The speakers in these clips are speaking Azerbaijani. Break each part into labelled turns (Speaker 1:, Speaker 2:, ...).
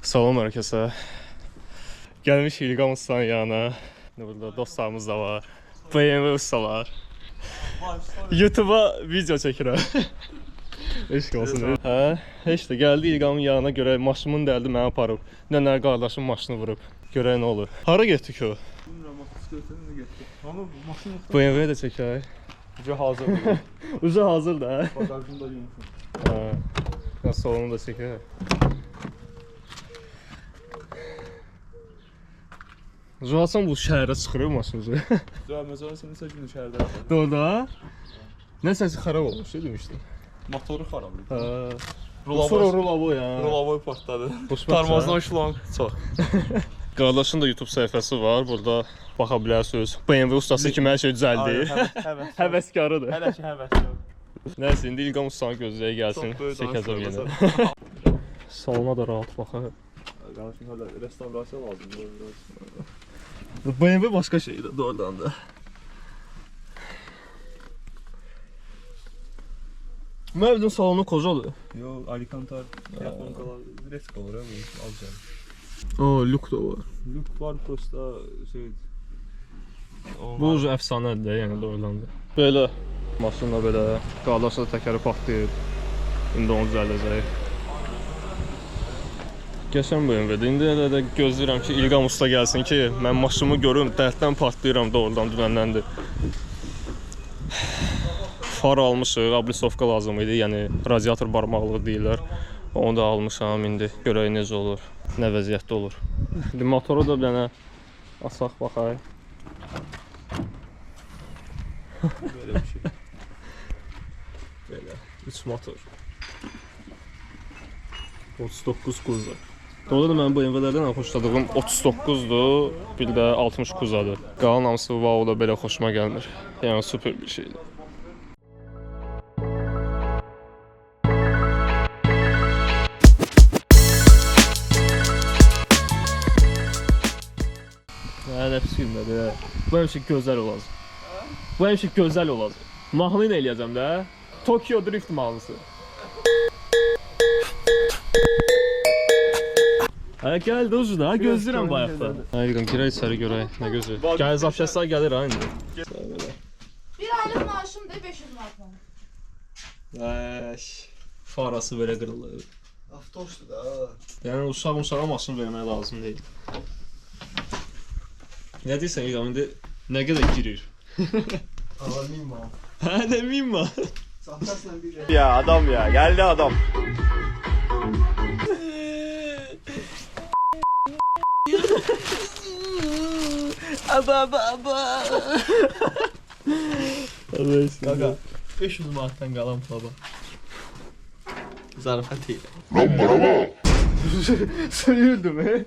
Speaker 1: Salam herkese. Gelmiş İlqam Ustanın yanına. Burada dostlarımız da var. BMW ustalar. YouTube'a video çəkirəm. Eşq olsun. Hə, heç də gəldi İlqamın yanına görə maşınımın dəldi məni aparıb. Nənər qardaşım maşını vurub. Görək nə olur. Hara getdi ki o?
Speaker 2: Bilmirəm, motosikletini getdi. Amma maşın yoxdur.
Speaker 1: BMW də çəkək.
Speaker 2: Uca hazırdır.
Speaker 1: Uca hazır da.
Speaker 2: Bagajını da yumuşum.
Speaker 1: Hə. Salonu da çəkək. Zaten bu şəhərə çıxır maşınızı.
Speaker 2: Mesela seni ise günü şəhərdə.
Speaker 1: Doğru. Nəsə xarab olmuş demişdin.
Speaker 2: Motoru xarab idi.
Speaker 1: Hə. Sonra rulavo ya.
Speaker 2: Rulavoy partladı.
Speaker 1: Tarmozdan
Speaker 2: şulan çox.
Speaker 1: Qardaşın da YouTube səhifəsi var. Burada baxa bilərsiniz. BMW ustası kimi hər şey düzəldi. Həvəskarıdır.
Speaker 2: Hələ ki həvəs yox.
Speaker 1: Nəysə, indi İlqam ustanın gözləyə gəlsin. Çəkəcəm yenə. Salona da rahat baxaq.
Speaker 2: Qardaşım hələ restavrasiya lazımdır.
Speaker 1: BMW başqa şeydir doğrudan da. Məvdin salonu kocadır.
Speaker 2: Yo, Alicantar yaponkalar direkt olur ama alacağım.
Speaker 1: O, lük da var.
Speaker 2: Lük var prosta şey.
Speaker 1: Bu ucu əfsanədir, yəni doğrudan da. Belə maşınla belə qardaşla təkəri partlayıb. İndi onu düzəldəcək. Qəşəng BMW-dir. İndi elə də gözləyirəm ki, İlqam usta gəlsin ki, mən maşınımı görüm, dərddən partlayıram doğrudan dünəndəndir. Far almışıq, ablisovka lazım idi, yəni radiator barmaqlığı deyirlər. Onu da almışam, indi görək necə olur, nə vəziyyətdə olur. İndi motoru da bir dənə asaq baxayıq.
Speaker 2: Böyle bir şey.
Speaker 1: Belə, 3 motor. 39 kuza. Doğru da mən bu BMW-lərdən xoşladığım 39-dur, bir də 60 kuzadır. Qalan hamısı wow da belə xoşuma gəlmir. Yəni super bir şeydir. Nə fikrimdədir ya. Bu həmişə gözəl olacaq. Bu həmişə gözəl olacaq. Mahnı ilə eləyəcəm də. Tokyo Drift mahnısı. Hə, gəldi ucu da, gözləyirəm bayaqda. Hə, İlqam, girək içəri görək, nə gözəl. Gəl, zapşəslər gəlir ha indi.
Speaker 3: Bir aylık maaşım da 500 manat.
Speaker 1: Əş, farası belə qırılır.
Speaker 2: Avtobusdur da.
Speaker 1: Yəni, uşağa maşın vermək lazım deyil. Nə deyirsən İlqam, indi nə qədər girir?
Speaker 2: Ama minma.
Speaker 1: Hə, nə minma?
Speaker 2: Satarsan bir şey.
Speaker 4: Ya adam ya, geldi adam.
Speaker 1: Aba. Qaqa, 500 manatdan qalan baba.
Speaker 2: Zarafat değil.
Speaker 1: Söylürdüm he.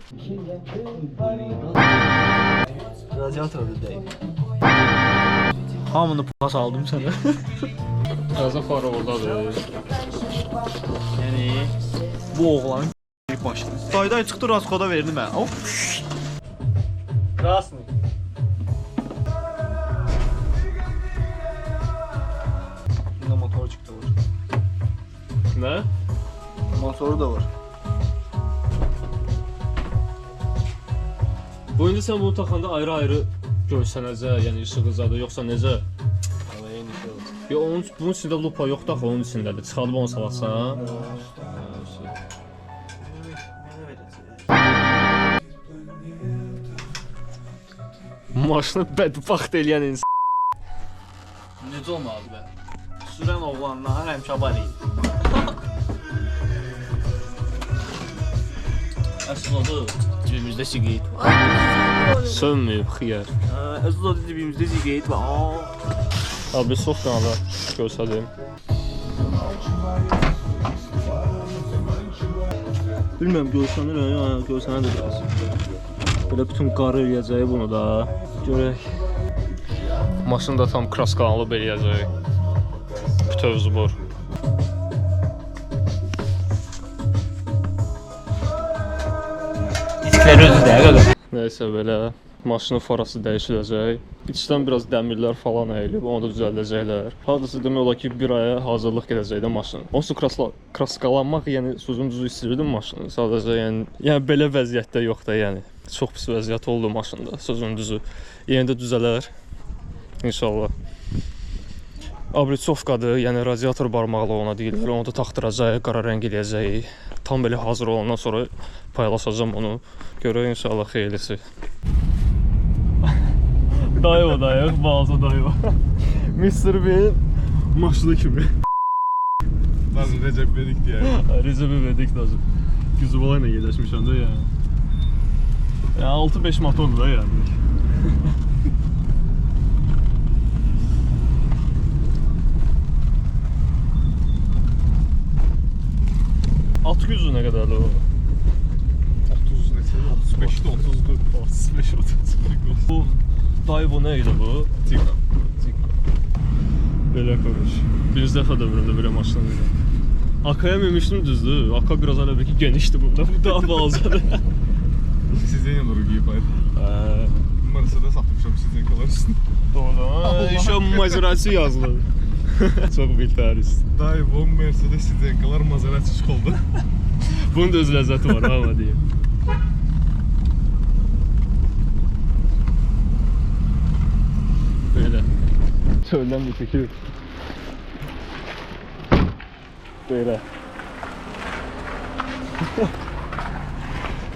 Speaker 2: Radyatör değil. Hamını pas aldım sana.
Speaker 1: Təzə fara oradadır.
Speaker 2: Yani bu oğlan başladı. Dayday çıxdı Raskoda verdi mən. Hop.
Speaker 1: Krasный.
Speaker 2: Bunda motor çıktı var.
Speaker 1: Nə?
Speaker 2: Motoru da var.
Speaker 1: Bu indi sən bunu taxanda ayrı-ayrı görsənəcək, yəni işıqızadır, yoxsa necə?
Speaker 2: Ama yeni şey oldu.
Speaker 1: Ya bunun içində lupa yoxdur axı, onun içindədir. Çıxardıb onu salarsan. Maşını bədbaxt eləyən insan.
Speaker 2: Necə olmalı be? Sürən oğlanlar həmişə var idi. Əsl odu cibimizdə siqaret var.
Speaker 1: Sönməyib xiyər.
Speaker 2: Əsl odu cibimizdə siqaret var.
Speaker 1: Abi sofkanı da görsədim. Bilməm görsənir ya, görsənir də biraz. Belə bütün qarı eləyəcək bunu da. Görək. Maşını da tam kraskalanıb eləyəcək. Bütöv zubur.
Speaker 2: İsklər özü də qaqa.
Speaker 1: Nəysə belə Maşının farası dəyişiləcək. İçdən biraz dəmirlər falan əyilib, onu da düzəldəcəklər. Hardasa demək olar ki, bir aya hazırlıq gedəcək də maşın. Onsuz kraskalanmaq, yəni sözün düzü istəyirdim maşını. Sadəcə yəni belə vəziyyətdə yox da, yəni çox pis vəziyyət oldu maşında, sözün düzü. Yenə də düzələr inşallah. Abritsovkadır, yəni radiator barmaqlı ona deyirlər. Onu da taxdıracaq, qara rəng eləyəcək. Tam belə hazır olandan sonra paylaşacağam onu. Görək inşallah xeyirlisi. Dayı, bazı dayı. Mr. Bean maşını kimi.
Speaker 4: Nasıl Recep Vedik diye.
Speaker 1: Recep İvedik nasıl? Güzü balayla yerləşmişəm də yəni. Yəni 6-5 motordur da yəni. At gücü nə qədərdir o?
Speaker 4: 30 neçə? 35'de 30'du.
Speaker 1: 35-30. Bu dayı bu nə idi bu?
Speaker 4: Tika.
Speaker 1: Belə konuş. Birinci dəfə də ömrümdə belə maşına binirəm. Akaya minmişdim düzdür. Aka biraz elə bir ki genişdi bunda. Bu daha balacadır.
Speaker 4: Sizden olur giyip ayrı. Mercedes atmışam sizden kalar üstüne.
Speaker 1: Doğru. İşte Maserati yazılı. Çok biltarist.
Speaker 4: Dayı bu Mercedes sizden kalar Maserati çıkıldı.
Speaker 1: Bunun da öz ləzzəti var ama diyeyim. Böyle. Çöldən bir çəkir. Böyle.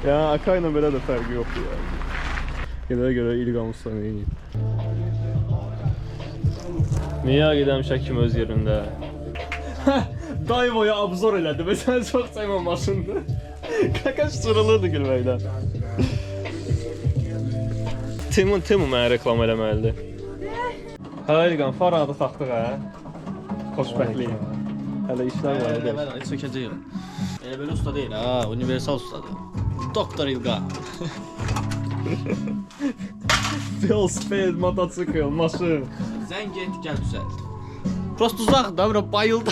Speaker 1: Ya Akayla belə də fərqi yoxdur ya. Görə İlqamusdan eyni. Niyə gedəmişək kim öz yerində? Dayvoya abzor elədi və sən çox sevmə maşındı. Kakaş çırılırdı gülməkdən. Timon mənə reklam eləməlidir. Hə İlqan, farağı da taxdıq hə? Xoşbəxtlik. Hələ işlər var edə.
Speaker 2: Mən çəkəcəyəm. Elə belə usta deyil ha, universal ustadır. Doktor İlqan.
Speaker 1: Velosiped, mototsikl, maşın.
Speaker 2: Zəng et, gəl düzəlt. Prost uzaqdır, bura bayıldı.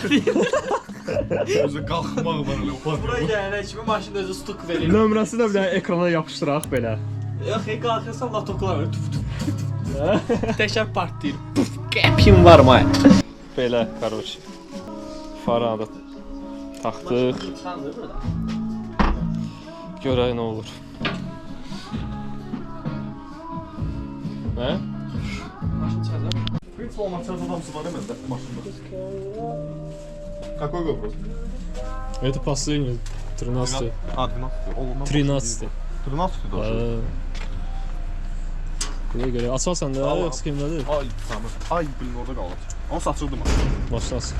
Speaker 4: Özü kalkmaq var öyle ufak.
Speaker 2: Bura gələnə kimi maşın özü stuk verir.
Speaker 1: Nömrəsi də bir dənə ekrana yapışdıraq belə.
Speaker 2: Yox, qalxırsan latoklar var. Təkər partlayır. Puf, qəpim var mı?
Speaker 1: Belə, короче. Farağı da taxdıq.
Speaker 2: Çıxandır burada.
Speaker 1: Görək nə olur. Nə?
Speaker 2: Maşın çıxacaq.
Speaker 4: В принципе, он отсюда там сварим, да, машина. Какой вопрос?
Speaker 1: Это последний, 13-й.
Speaker 4: А, 12.
Speaker 1: 13-й.
Speaker 4: 13 даже.
Speaker 1: Görə, açarsan da,
Speaker 4: Allah.
Speaker 1: yoxsa kimdədir?
Speaker 4: Ay, tamam. Ay, bilin orada qalır. Onu saçırdım.
Speaker 1: Başlasın.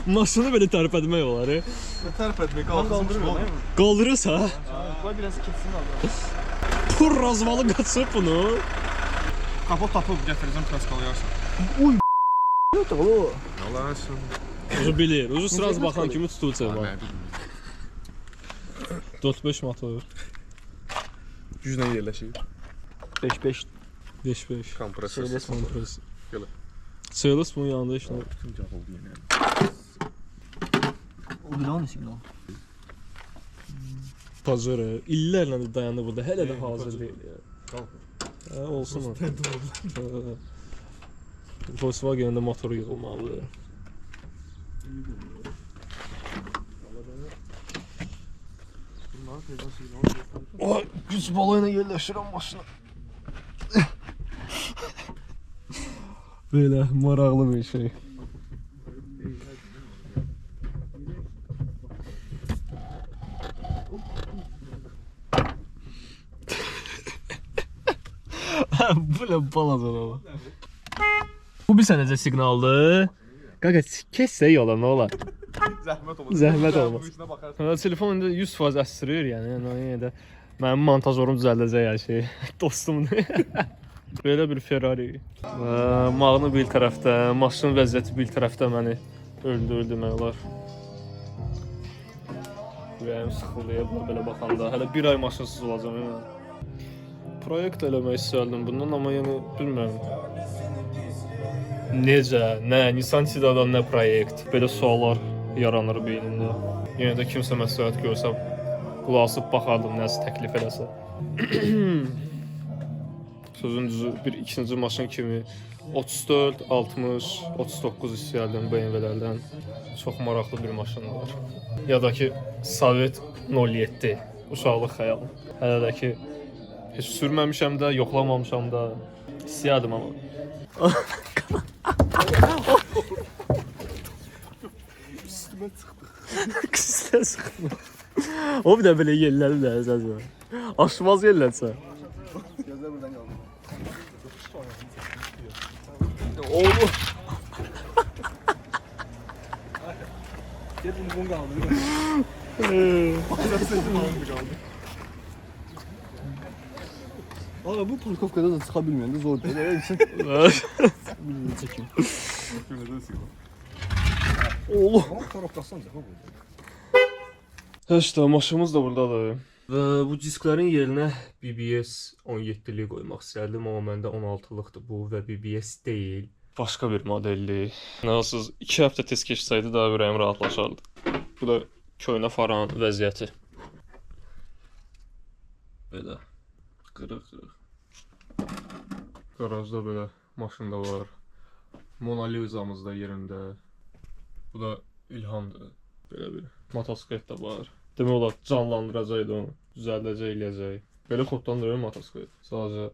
Speaker 1: Maşını belə tərpətmək olar.
Speaker 4: Tərp etmək qalır.
Speaker 1: Qaldırırsa?
Speaker 2: Qoy biraz keçsin qaldır.
Speaker 1: Pur razvalı qaçıb bunu.
Speaker 4: Kapot tapıb gətirəcəm, kraskalayarsan. Allah aşkına.
Speaker 1: Ucu bilir. Ucu sıraz baxan kimi tutulacaq bax. 4-5 motor.
Speaker 4: Güclə yerləşir.
Speaker 2: 5-5.
Speaker 1: 5-5.
Speaker 4: Kompresor.
Speaker 1: Kompresor.
Speaker 4: Gələ.
Speaker 1: Sales bunun yanında işlə.
Speaker 4: Bütün cavab oldu yenə.
Speaker 2: O gün onun siqnal.
Speaker 1: Pajero illərlə də dayandı burada. Hələ də hazır deyil ya. Hə, olsun o. Volkswagen-də motoru yığılmalıdır. Oy, güc balayla yerləşirəm maşına. Belə maraqlı bir şey. Bu nə balaca ama. Bu bir sənəcə siqnaldır. Qaqa, kessə yola nə olar?
Speaker 4: Zəhmət olmaz.
Speaker 1: Zəhmət olmaz.
Speaker 4: Bu işinə baxarsan.
Speaker 1: Hə, telefon indi 100% əsdirir yəni. Yenə də mənim montajorum düzəldəcək hər şey. Dostumdur. Belə bir Ferrari. Mağını bir tərəfdə, maşının vəziyyəti bir tərəfdə məni öldürür demək olar. Ürəyim sıxılıyor belə baxanda. Hələ bir ay maşınsız olacam. Proyekt eləmək istərdim bundan, amma yəni bilmirəm. Necə, nə, Nissan Sedan nə proyekt? Belə suallar yaranır beynimdə. Yenə də kimsə məsləhət görsəm, qulaq asıb baxardım, nəsə təklif eləsə. Sözün düzü bir ikinci maşın kimi 34, 60, 39 istəyərdim BMW-lərdən. Çox maraqlı bir maşındır. Ya da ki Sovet 07, uşaqlıq xəyalım. Hələ də ki heç sürməmişəm də, yoxlamamışam da. İstəyərdim amma.
Speaker 4: Üstüme çıktı.
Speaker 1: Üstə sıxdı. O bir də belə yerləri də əzəzə. Aşmaz yerlərsə.
Speaker 4: Gözler buradan kaldı.
Speaker 1: Oğlum.
Speaker 4: Gelin bunu kaldı. Abi bu parkovkada da çıkabilmeyen de zor değil. Evet için. Çekeyim.
Speaker 1: Oğlum.
Speaker 4: Parkovkasın da bu.
Speaker 1: İşte maşımız da buradadır. Və bu disklərin yerinə BBS 17-li qoymaq istərdim, amma məndə 16-lıqdır bu və BBS deyil. Başqa bir modeldir. Nasılsız 2 həftə tez keçsəydi daha ürəyim rahatlaşardı. Bu da köynə faran vəziyyəti. Belə qırıq-qırıq. Qarajda belə maşın da var. Mona Lisa'mız da yerində. Bu da İlhamdır. Belə bir motosiklet də var. Demək olar canlandıracaqdı onu. Düzəldəcək, eləyəcək. Belə kodlandırır motosiklet. Sadəcə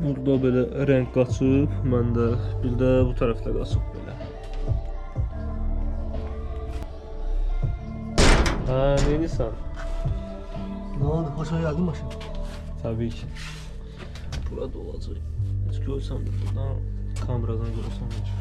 Speaker 1: burada belə rəng qaçıb, məndə bir də bu tərəfdə qaçıb belə. Hə, neynisən?
Speaker 4: Ne oldu? Hoşuna geldi maşın.
Speaker 1: Təbii ki. Burada olacaq. Heç görsəm də buradan, kameradan görsəm heç.